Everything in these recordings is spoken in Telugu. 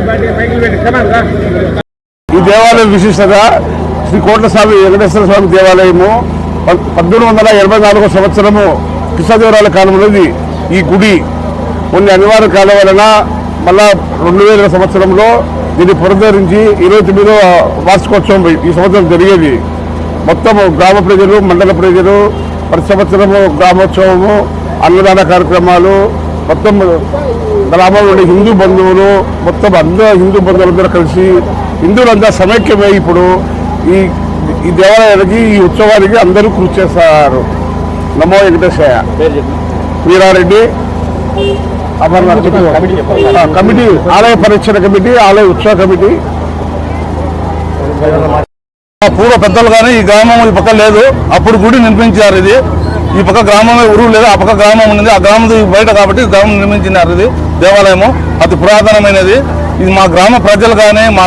ఈ దేవాలయం విశిష్టత శ్రీ కోట్లస్వామి వెంకటేశ్వర స్వామి దేవాలయము 1884 సంవత్సరము కృష్ణదేవరాయల కాలంలో ఈ గుడి కొన్ని అనివార్య కాలం వలన మళ్ళా 2000 సంవత్సరంలో దీన్ని పునరుద్ధరించి 29వ వార్షికోత్సవం ఈ సంవత్సరం జరిగేది. మొత్తం గ్రామ ప్రజలు, మండల ప్రజలు ప్రతి సంవత్సరము గ్రామోత్సవము, అన్నదాన కార్యక్రమాలు, మొత్తం గ్రామంలో ఉండే హిందూ బంధువులు, మొత్తం అందరూ హిందూ బంధువులందరూ కలిసి హిందువులంతా సమైక్యమై ఇప్పుడు ఈ దేవాలయానికి, ఈ ఉత్సవానికి అందరూ కృషి చేస్తారు. నమో వెంకటేశయ్య. వీరారెడ్డి అమర్నాథ్ కమిటీ, ఆలయ పరిరక్షణ కమిటీ, ఆలయ ఉత్సవ కమిటీ. పూర్వ పెద్దలు కానీ ఈ గ్రామం ఈ పక్క లేదు, అప్పుడు గుడి నిర్మించారు. ఇది ఈ పక్క గ్రామమే ఊరు లేదు, ఆ పక్క గ్రామం ఉన్నది, ఆ గ్రామం బయట కాబట్టి గ్రామం నిర్మించినారు. ఇది దేవాలయము అతి పురాతనమైనది. ఇది మా గ్రామ ప్రజలు కానీ మా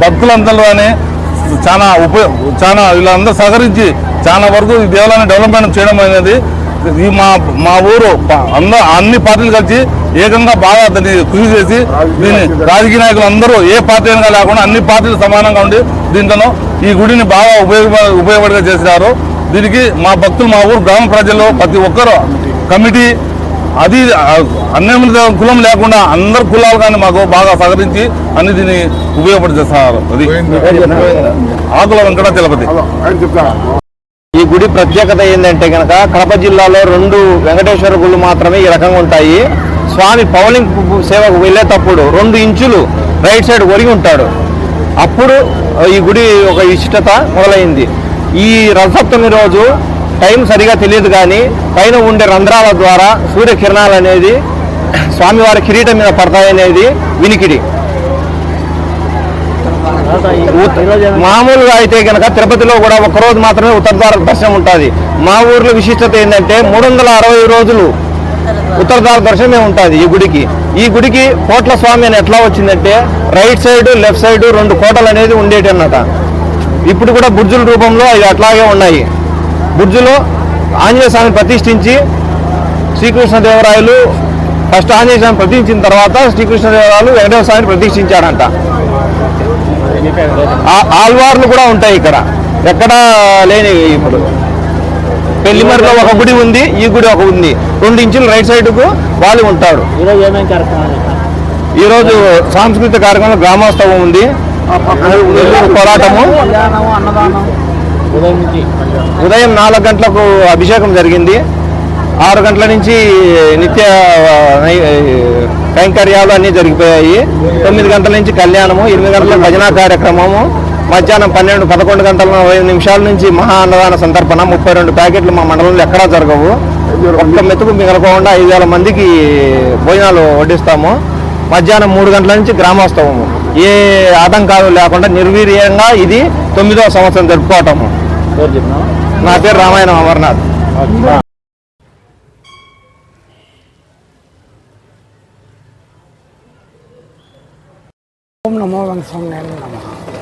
భక్తులందరూ కానీ చాలా వీళ్ళందరూ సహకరించి చాలా వరకు ఈ దేవాలయాన్ని డెవలప్మెంట్ చేయడం అనేది. ఈ మా ఊరు అన్ని పార్టీలు కలిసి ఏకంగా బాగా దాన్ని కృషి చేసి దీన్ని రాజకీయ నాయకులు అందరూ ఏ పార్టీ అయినా లేకుండా అన్ని పార్టీలు సమానంగా ఉండి దీంట్లో ఈ గుడిని బాగా ఉపయోగపడిగా చేసినారు. దీనికి మా భక్తులు, మా ఊరు గ్రామ ప్రజలు ప్రతి ఒక్కరు కమిటీ, అది అన్ని కులం లేకుండా అందరు కులాలు కానీ మాకు బాగా సహకరించి అన్ని దీన్ని ఉపయోగపడి చేస్తున్నారు. అది ఆకుల వెంకట తిరుపతి. ఈ గుడి ప్రత్యేకత ఏంటంటే కనుక కడప జిల్లాలో 2 వెంకటేశ్వర గుళ్ళు మాత్రమే ఈ రకంగా ఉంటాయి. స్వామి పౌలింగ్ సేవకు వెళ్ళేటప్పుడు 2 ఇంచులు రైట్ సైడ్ ఒరిగి ఉంటాడు. అప్పుడు ఈ గుడి ఒక విశిష్టత మొదలైంది. ఈ రథసప్తమి రోజు టైం సరిగా తెలియదు కానీ పైన ఉండే రంధ్రాల ద్వారా సూర్యకిరణాలు అనేది స్వామివారి కిరీటం మీద పడతాయనేది వినికిడి. మామూలుగా అయితే కనుక తిరుపతిలో కూడా ఒక్కరోజు మాత్రమే ఉత్తరద్వార దర్శనం ఉంటుంది. మా ఊర్లో విశిష్టత ఏంటంటే 360 రోజులు ఉత్తరద్వార దర్శనమే ఉంటుంది ఈ గుడికి. ఈ గుడికి కోట్ల స్వామి అని ఎట్లా వచ్చిందంటే రైట్ సైడ్ లెఫ్ట్ సైడ్ 2 కోటలు అనేది ఉండేటి అన్నమాట. ఇప్పుడు కూడా బుర్జుల రూపంలో అవి అట్లాగే ఉన్నాయి. బుర్జులో ఆంజనేయ స్వామిని ప్రతిష్ఠించి శ్రీకృష్ణదేవరాయలు ఫస్ట్ ఆంజనేయ స్వామిని ప్రతిష్ఠించిన తర్వాత శ్రీకృష్ణదేవరాయలు వెంకటేశ్వర స్వామిని ప్రతిష్ఠించాడంట. ఆల్వార్లు కూడా ఉంటాయి ఇక్కడ, ఎక్కడా లేని. ఇప్పుడు పెళ్లిమర్లో ఒక గుడి ఉంది, ఈ గుడి ఒక ఉంది. 2 ఇంచులు రైట్ సైడ్కు వాళ్ళు ఉంటాడు. ఈరోజు సాంస్కృతిక కార్యక్రమం గ్రామోత్సవం ఉంది, పోరాటము. ఉదయం 4 గంటలకు అభిషేకం జరిగింది. 6 గంటల నుంచి నిత్య కైంకర్యాలు అన్నీ జరిగిపోయాయి. 9 గంటల నుంచి కళ్యాణము, 8 గంటల భజనా కార్యక్రమము, మధ్యాహ్నం 11 గంటల 5 నిమిషాల నుంచి మహా అన్నదాన సంతర్పణ. 32 ప్యాకెట్లు మా మండలంలో ఎక్కడా జరగవు. ఒక్క మెతుకు మిగలకుండా 5,000 మందికి భోజనాలు వడ్డిస్తాము. మధ్యాహ్నం 3 గంటల నుంచి గ్రామోత్సవము. ఏ ఆటంకాలు లేకుండా నిర్వీర్యంగా ఇది 9వ సంవత్సరం జరుపుకోవటము. నా పేరు రామాయణం అమర్నాథ్. ఓం నమో వెంకటేశ్వరాయ నమః.